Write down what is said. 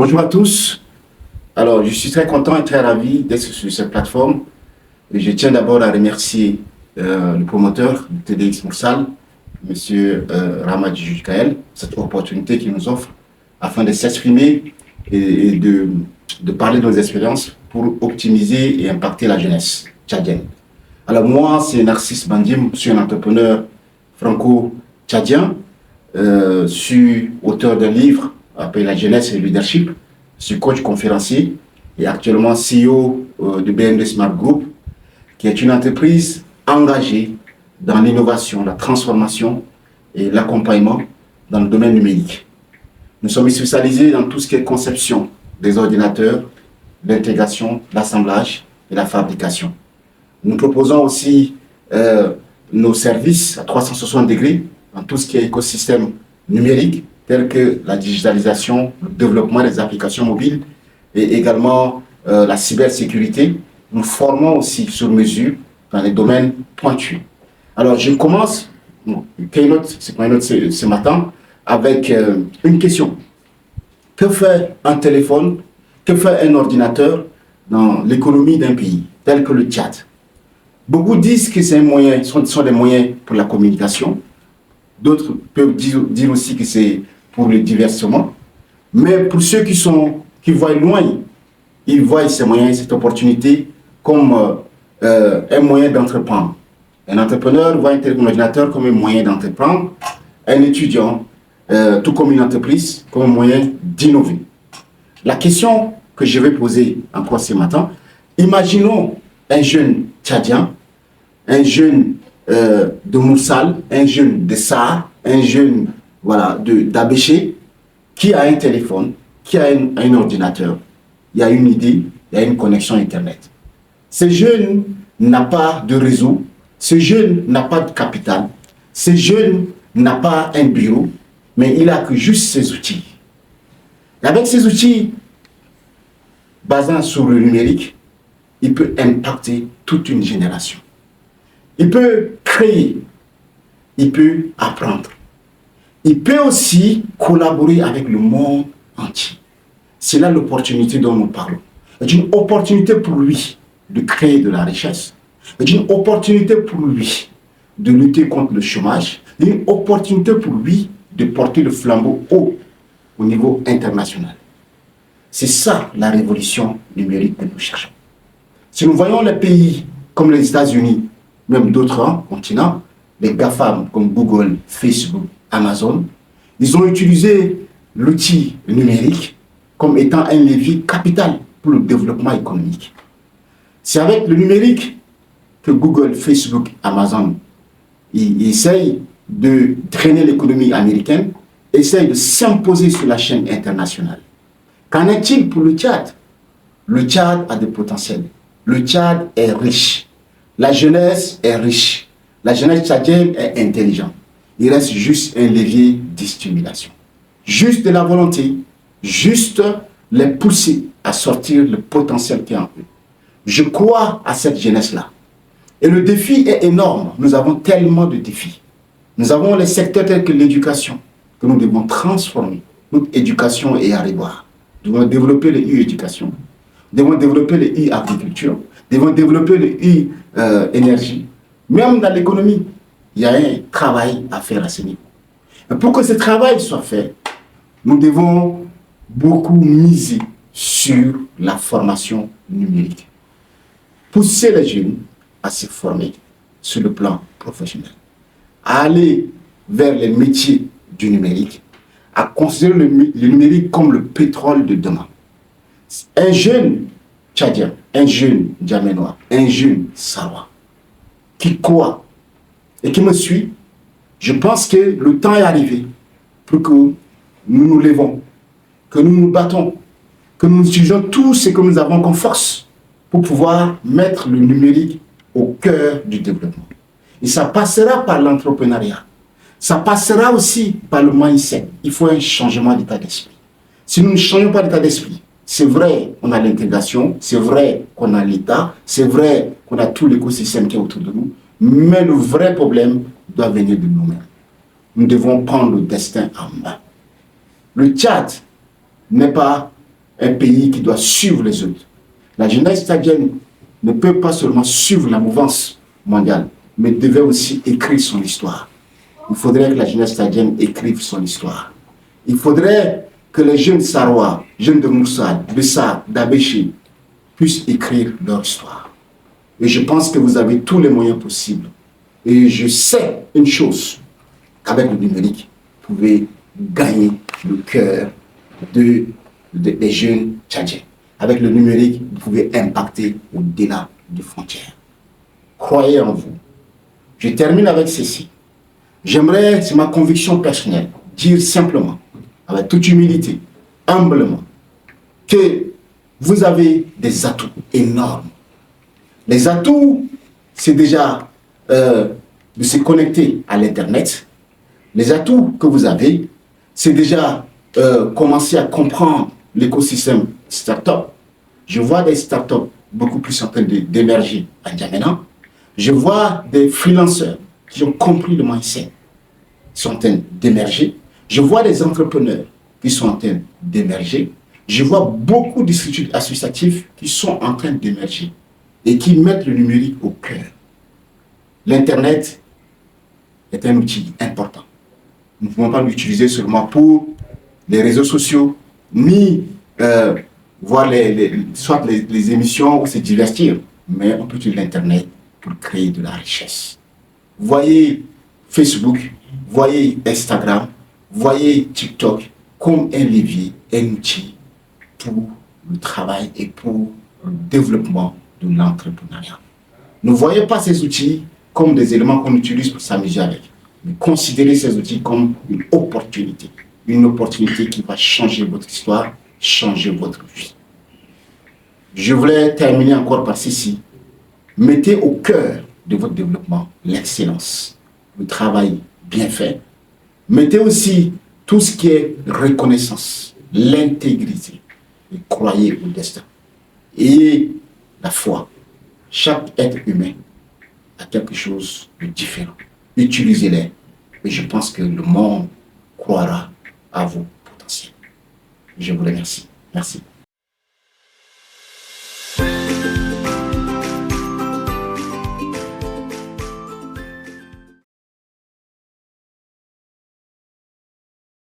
Bonjour à tous. Alors, je suis très content et très ravi d'être sur cette plateforme. Et je tiens d'abord à remercier le promoteur du TEDx Moursal, M. Ramadi Jukael, cette opportunité qu'il nous offre afin de s'exprimer et de parler de nos expériences pour optimiser et impacter la jeunesse tchadienne. Alors moi, c'est Narcisse Bandim, je suis un entrepreneur franco-tchadien, je suis auteur d'un livre appelé La jeunesse et le leadership, je suis coach conférencier et actuellement CEO de BND Smart Group, qui est une entreprise engagée dans l'innovation, la transformation et l'accompagnement dans le domaine numérique. Nous sommes spécialisés dans tout ce qui est conception des ordinateurs, l'intégration, l'assemblage et la fabrication. Nous proposons aussi nos services à 360 degrés dans tout ce qui est écosystème numérique, tel que la digitalisation, le développement des applications mobiles et également la cybersécurité. Nous formons aussi sur mesure dans les domaines pointus. Alors, je commence ce matin avec une question. Que fait un téléphone, que fait un ordinateur dans l'économie d'un pays, tel que le Tchad? Beaucoup disent que c'est un moyen, ce sont des moyens pour la communication. D'autres peuvent dire aussi que c'est pour le divertissement. Mais pour ceux qui voient loin, ils voient ces moyens, cette opportunité comme un moyen d'entreprendre. Un entrepreneur voit un ordinateur comme un moyen d'entreprendre. Un étudiant, tout comme une entreprise, comme un moyen d'innover. La question que je vais poser encore ce matin, imaginons un jeune tchadien, un jeune de Moussal, un jeune de Saar, un jeune d'Abéché, qui a un téléphone, qui a un ordinateur, il y a une idée, il y a une connexion Internet. Ce jeune n'a pas de réseau, ce jeune n'a pas de capital, ce jeune n'a pas un bureau, mais il n'a que juste ses outils. Et avec ces outils, basés sur le numérique, il peut impacter toute une génération. Il peut créer, il peut apprendre. Il peut aussi collaborer avec le monde entier. C'est là l'opportunité dont nous parlons. C'est une opportunité pour lui de créer de la richesse. C'est une opportunité pour lui de lutter contre le chômage. C'est une opportunité pour lui de porter le flambeau haut au niveau international. C'est ça la révolution numérique que nous cherchons. Si nous voyons les pays comme les États-Unis, même d'autres continents, les GAFAM comme Google, Facebook, Amazon, ils ont utilisé l'outil numérique comme étant un levier capital pour le développement économique. C'est avec le numérique que Google, Facebook, Amazon ils essayent de drainer l'économie américaine, essayent de s'imposer sur la chaîne internationale. Qu'en est-il pour le Tchad? Le Tchad a des potentiels. Le Tchad est riche. La jeunesse est riche. La jeunesse tchadienne est intelligente. Il reste juste un levier de stimulation. Juste de la volonté, juste les pousser à sortir le potentiel qui est en eux. Je crois à cette jeunesse-là. Et le défi est énorme. Nous avons tellement de défis. Nous avons les secteurs tels que l'éducation, que nous devons transformer. Notre éducation est à revoir. Nous devons développer les e-éducation. Nous devons développer les e-agriculture. Nous devons développer les e-énergie. Même dans l'économie, il y a un travail à faire à ce niveau. Et pour que ce travail soit fait, nous devons beaucoup miser sur la formation numérique. Pousser les jeunes à se former sur le plan professionnel, à aller vers les métiers du numérique, à considérer le numérique comme le pétrole de demain. Un jeune tchadien, un jeune djaménois, un jeune sarois, qui croit et qui me suit, je pense que le temps est arrivé pour que nous nous levons, que nous nous battons, que nous utilisons tout ce que nous avons comme force pour pouvoir mettre le numérique au cœur du développement. Et ça passera par l'entrepreneuriat. Ça passera aussi par le mindset. Il faut un changement d'état d'esprit. Si nous ne changeons pas d'état d'esprit, c'est vrai qu'on a l'intégration, c'est vrai qu'on a l'État, c'est vrai qu'on a tout l'écosystème qui est autour de nous, mais le vrai problème doit venir de nous-mêmes. Nous devons prendre le destin en main. Le Tchad n'est pas un pays qui doit suivre les autres. La jeunesse tchadienne ne peut pas seulement suivre la mouvance mondiale, mais devait aussi écrire son histoire. Il faudrait que la jeunesse tchadienne écrive son histoire. Il faudrait que les jeunes Sarois, jeunes de Moussad, de Sa, d'Abéché, puissent écrire leur histoire. Et je pense que vous avez tous les moyens possibles. Et je sais une chose, qu'avec le numérique, vous pouvez gagner le cœur des jeunes tchadiens. Avec le numérique, vous pouvez impacter au-delà des frontières. Croyez en vous. Je termine avec ceci. J'aimerais, c'est ma conviction personnelle, dire simplement, avec toute humilité, humblement, que vous avez des atouts énormes. Les atouts, c'est déjà de se connecter à l'Internet. Les atouts que vous avez, c'est déjà commencer à comprendre l'écosystème start-up. Je vois des start-up beaucoup plus en train d'émerger à N'Djamena. Je vois des freelancers qui ont compris le mindset, qui sont en train d'émerger. Je vois des entrepreneurs qui sont en train d'émerger. Je vois beaucoup de structures associatives qui sont en train d'émerger et qui mettent le numérique au cœur. L'Internet est un outil important. Nous ne pouvons pas l'utiliser seulement pour les réseaux sociaux, ni voir soit les émissions ou se divertir, mais on peut utiliser l'Internet pour créer de la richesse. Voyez Facebook, voyez Instagram, voyez TikTok comme un levier, un outil pour le travail et pour le développement de l'entrepreneuriat. Ne voyez pas ces outils comme des éléments qu'on utilise pour s'amuser avec, mais considérez ces outils comme une opportunité qui va changer votre histoire, changer votre vie. Je voulais terminer encore par ceci. Mettez au cœur de votre développement l'excellence, le travail bien fait. Mettez aussi tout ce qui est reconnaissance, l'intégrité, et croyez au destin. Et la foi. Chaque être humain a quelque chose de différent. Utilisez-les. Et je pense que le monde croira à vos potentiels. Je vous remercie. Merci.